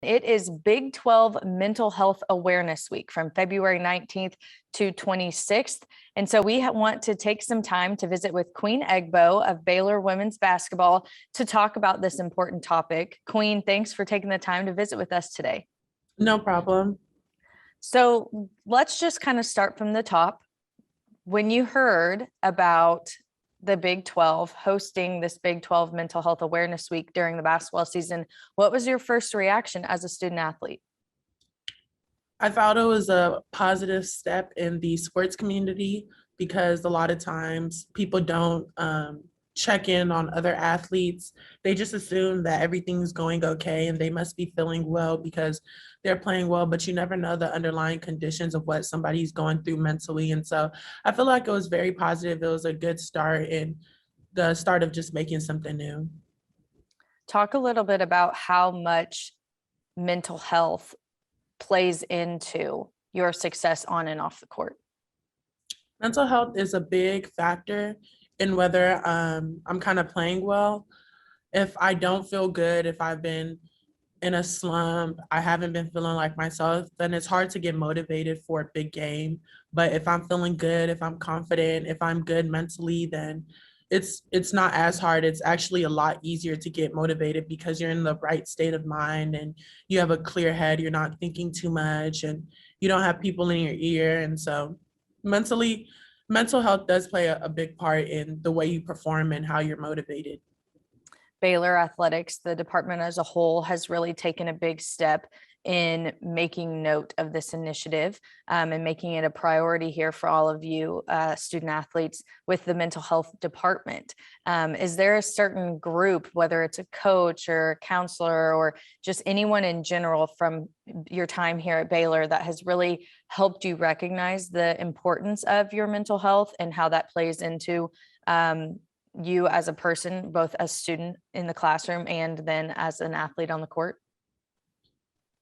It is Big 12 Mental Health Awareness Week from February 19th to 26th. And so we want to take some time to visit with Queen Egbo of Baylor women's basketball to talk about this important topic. Queen, thanks for taking the time to visit with us today. No problem. So let's just kind of start from the top. When you heard about the Big 12 hosting this Big 12 Mental Health Awareness Week during the basketball season, what was your first reaction as a student athlete? I thought it was a positive step in the sports community because a lot of times people don't check in on other athletes. They just assume that everything's going okay and they must be feeling well because they're playing well, but you never know the underlying conditions of what somebody's going through mentally. And so I feel like it was very positive. It was a good start and the start of just making something new. Talk a little bit about how much mental health plays into your success on and off the court. Mental health is a big factor in whether I'm kind of playing well. If I don't feel good, if I've been in a slump, I haven't been feeling like myself, then it's hard to get motivated for a big game. But if I'm feeling good, if I'm confident, if I'm good mentally, then it's not as hard. It's actually a lot easier to get motivated because you're in the right state of mind and you have a clear head. You're not thinking too much and you don't have people in your ear. And so mentally, mental health does play a big part in the way you perform and how you're motivated. Baylor athletics, the department as a whole, has really taken a big step in making note of this initiative and making it a priority here for all of you student athletes with the mental health department. Is there a certain group, whether it's a coach or a counselor or just anyone in general from your time here at Baylor, that has really helped you recognize the importance of your mental health and how that plays into you as a person, both as a student in the classroom and then as an athlete on the court?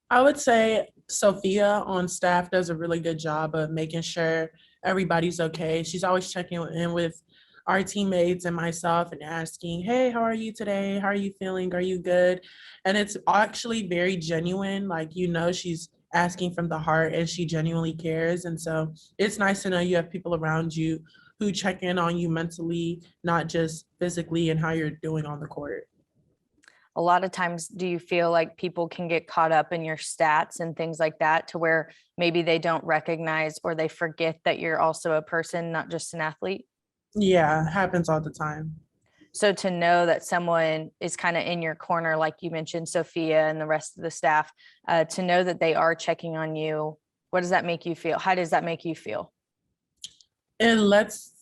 I would say Sophia on staff does a really good job of making sure everybody's okay. She's always checking in with our teammates and myself and asking, hey, how are you today? How are you feeling? Are you good? And it's actually very genuine. Like, she's asking from the heart and she genuinely cares. And so it's nice to know you have people around you who check in on you mentally, not just physically and how you're doing on the court. A lot of times, do you feel like people can get caught up in your stats and things like that to where maybe they don't recognize or they forget that you're also a person, not just an athlete? Yeah, it happens all the time. So to know that someone is kind of in your corner, like you mentioned, Sophia and the rest of the staff, to know that they are checking on you, what does that make you feel? How does that make you feel? It lets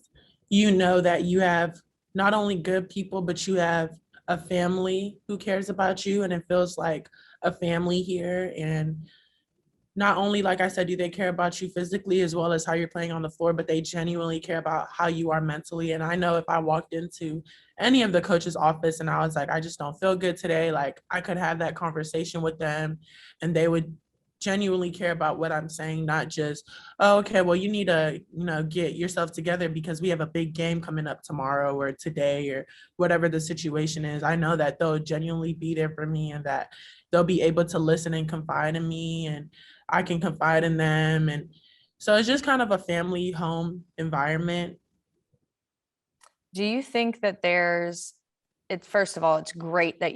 you know that you have not only good people, but you have a family who cares about you, and it feels like a family here. And not only, like I said, do they care about you physically as well as how you're playing on the floor, but they genuinely care about how you are mentally. And I know if I walked into any of the coach's office and I was like, I just don't feel good today, like I could have that conversation with them and they would genuinely care about what I'm saying, not just, oh, okay, well, you need to, get yourself together because we have a big game coming up tomorrow or today or whatever the situation is. I know that they'll genuinely be there for me and that they'll be able to listen and confide in me and I can confide in them. And so it's just kind of a family home environment. Do you think that it's first of all, it's great that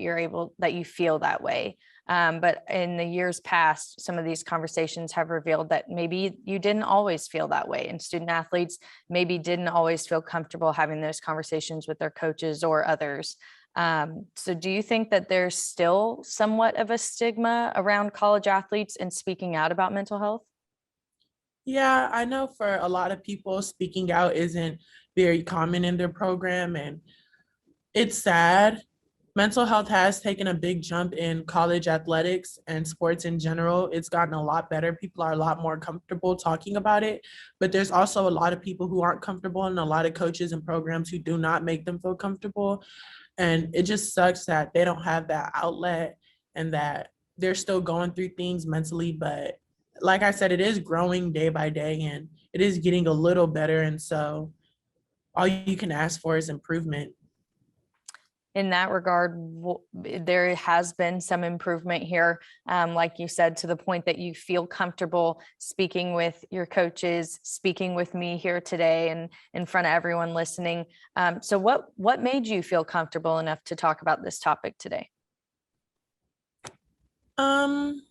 that you feel that way. But in the years past, some of these conversations have revealed that maybe you didn't always feel that way. And student athletes maybe didn't always feel comfortable having those conversations with their coaches or others. So do you think that there's still somewhat of a stigma around college athletes and speaking out about mental health? Yeah, I know for a lot of people, speaking out isn't very common in their program. And it's sad. Mental health has taken a big jump in college athletics and sports in general. It's gotten a lot better. People are a lot more comfortable talking about it, but there's also a lot of people who aren't comfortable and a lot of coaches and programs who do not make them feel comfortable. And it just sucks that they don't have that outlet and that they're still going through things mentally. But like I said, it is growing day by day and it is getting a little better. And so all you can ask for is improvement. in that regard, there has been some improvement here. Like you said, to the point that you feel comfortable speaking with your coaches, speaking with me here today and in front of everyone listening. So what made you feel comfortable enough to talk about this topic today? Um,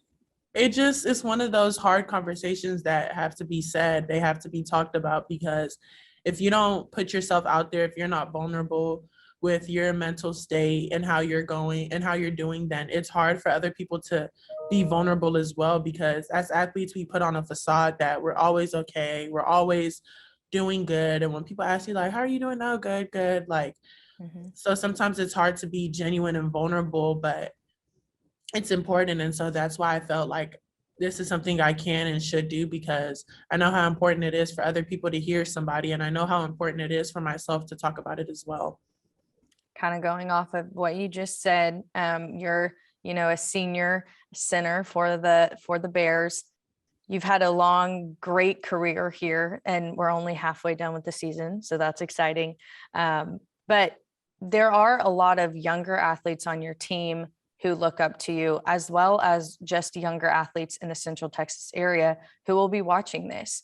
it's one of those hard conversations that have to be said. They have to be talked about, because if you don't put yourself out there, if you're not vulnerable with your mental state and how you're going and how you're doing, then it's hard for other people to be vulnerable as well. Because as athletes, we put on a facade that we're always okay, we're always doing good. And when people ask you like, how are you doing? Oh, good, good. Like, Mhm. so sometimes it's hard to be genuine and vulnerable, but it's important. And so that's why I felt like this is something I can and should do, because I know how important it is for other people to hear somebody. And I know how important it is for myself to talk about it as well. Kind of going off of what you just said, you're, a senior center for the Bears. You've had a long, great career here, and we're only halfway done with the season, so that's exciting. But there are a lot of younger athletes on your team who look up to you, as well as just younger athletes in the Central Texas area who will be watching this.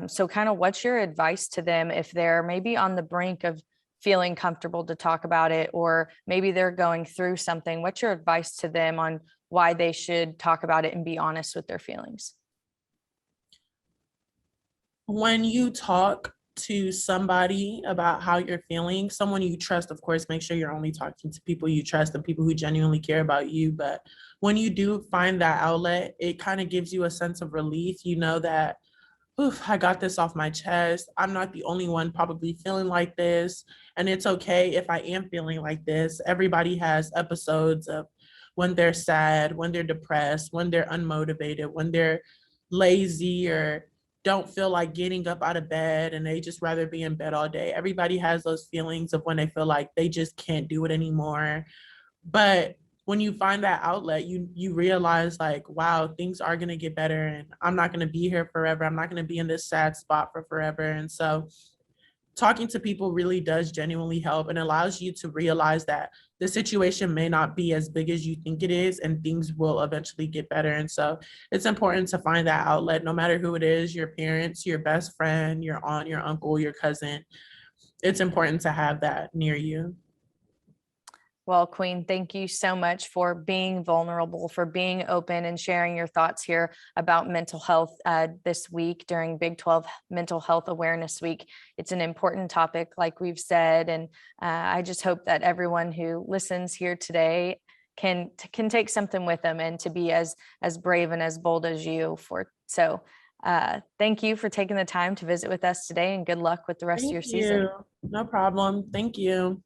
So kind of what's your advice to them if they're maybe on the brink of feeling comfortable to talk about it, or maybe they're going through something? What's your advice to them on why they should talk about it and be honest with their feelings? When you talk to somebody about how you're feeling, someone you trust, of course, make sure you're only talking to people you trust and people who genuinely care about you. But when you do find that outlet, it kind of gives you a sense of relief. You know that, oof, I got this off my chest. I'm not the only one probably feeling like this. And it's okay if I am feeling like this. Everybody has episodes of when they're sad, when they're depressed, when they're unmotivated, when they're lazy or don't feel like getting up out of bed and they just rather be in bed all day. Everybody has those feelings of when they feel like they just can't do it anymore. But when you find that outlet, you realize like, wow, things are gonna get better, and I'm not gonna be here forever. I'm not gonna be in this sad spot for forever. And so talking to people really does genuinely help and allows you to realize that the situation may not be as big as you think it is, and things will eventually get better. And so it's important to find that outlet, no matter who it is, your parents, your best friend, your aunt, your uncle, your cousin. It's important to have that near you. Well, Queen, thank you so much for being vulnerable, for being open and sharing your thoughts here about mental health this week during Big 12 Mental Health Awareness Week. It's an important topic, like we've said, and I just hope that everyone who listens here today can take something with them and to be as brave and as bold as you. Thank you for taking the time to visit with us today, and good luck with the rest of Thank your season. you. No problem. Thank you.